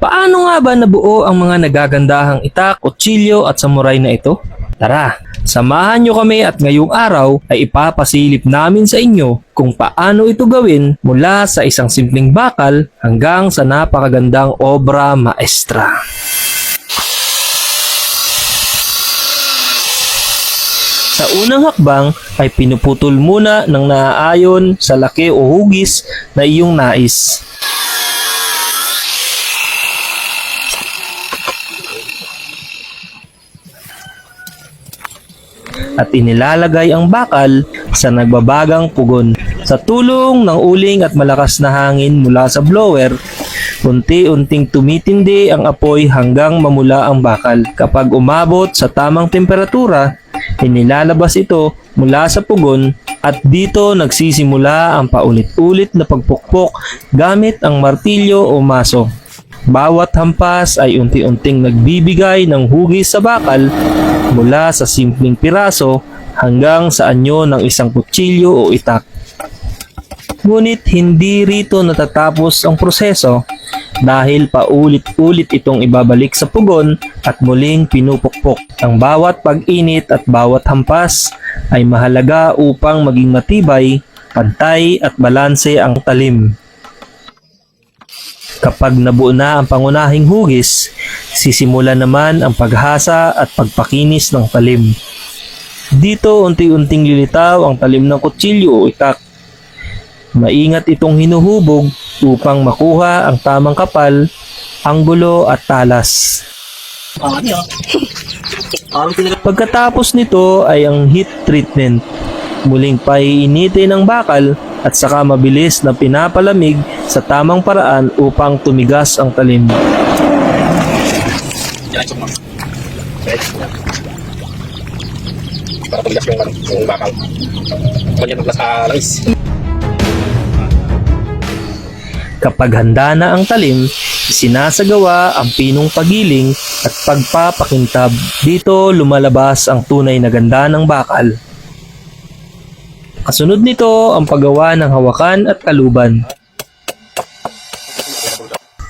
Paano nga ba nabuo ang mga nagagandahang itak, kutsilyo at samurai na ito? Tara, samahan nyo kami at ngayong araw ay ipapasilip namin sa inyo kung paano ito gawin mula sa isang simpleng bakal hanggang sa napakagandang obra maestra. Sa unang hakbang ay pinuputol muna ng naaayon sa laki o hugis na iyong nais. At inilalagay ang bakal sa nagbabagang pugon. Sa tulong ng uling at malakas na hangin mula sa blower, unti-unting tumitindi ang apoy hanggang mamula ang bakal. Kapag umabot sa tamang temperatura, inilalabas ito mula sa pugon at dito nagsisimula ang paulit-ulit na pagpukpok gamit ang martilyo o maso. Bawat hampas ay unti-unting nagbibigay ng hugis sa bakal mula sa simpleng piraso hanggang sa anyo ng isang kutsilyo o itak. Ngunit hindi rito natatapos ang proseso dahil paulit-ulit itong ibabalik sa pugon at muling pinupukpok. Ang bawat pag-init at bawat hampas ay mahalaga upang maging matibay, pantay at balanse ang talim. Kapag nabuo na ang pangunahing hugis, sisimula naman ang paghasa at pagpakinis ng talim. Dito unti-unting lilitaw ang talim ng kutsilyo o itak. Maingat itong hinuhubog upang makuha ang tamang kapal, anggulo at talas. Pagkatapos nito ay ang heat treatment. Muling paiinitin ang bakal at saka mabilis na pinapalamig sa tamang paraan upang tumigas ang talim. Para tumigas yung bakal. Kanya tumigas sa langis. Kapag handa na ang talim, isinasagawa ang pinong pagiling at pagpapakintab. Dito lumalabas ang tunay na ganda ng bakal. Kasunod nito ang paggawa ng hawakan at kaluban.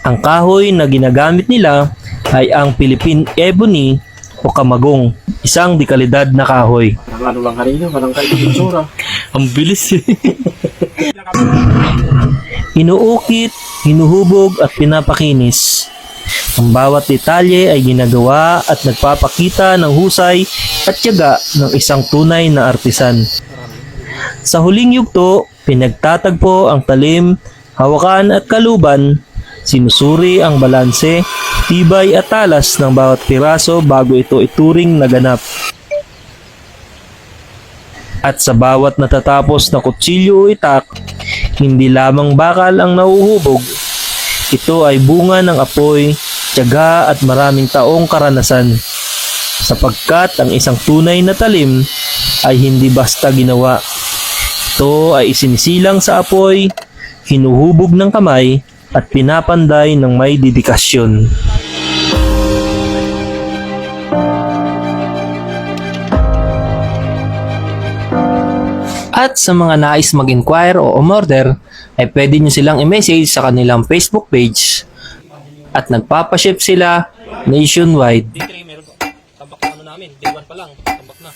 Ang kahoy na ginagamit nila ay ang Philippine Ebony o kamagong, isang dekalidad na kahoy. Ano lang kanina, walang kaitsura. Ang bilis eh. Inuukit, hinuhubog at pinapakinis. Ang bawat detalye ay ginagawa at nagpapakita ng husay at tiyaga ng isang tunay na artisan. Sa huling yugto, pinagtatagpo ang talim, hawakan at kaluban, sinusuri ang balanse, tibay at talas ng bawat piraso bago ito ituring na ganap. At sa bawat natatapos na kutsilyo o itak, hindi lamang bakal ang nauhubog, ito ay bunga ng apoy, tiyaga at maraming taong karanasan. Sapagkat ang isang tunay na talim ay hindi basta ginawa. Ito ay isinisilang sa apoy, hinuhubog ng kamay at pinapanday ng may dedikasyon. At sa mga nais mag-inquire o umorder, ay pwede nyo silang i-message sa kanilang Facebook page at nagpapaship sila nationwide. Meron tambak na namin, day 1 pa lang, tambak na.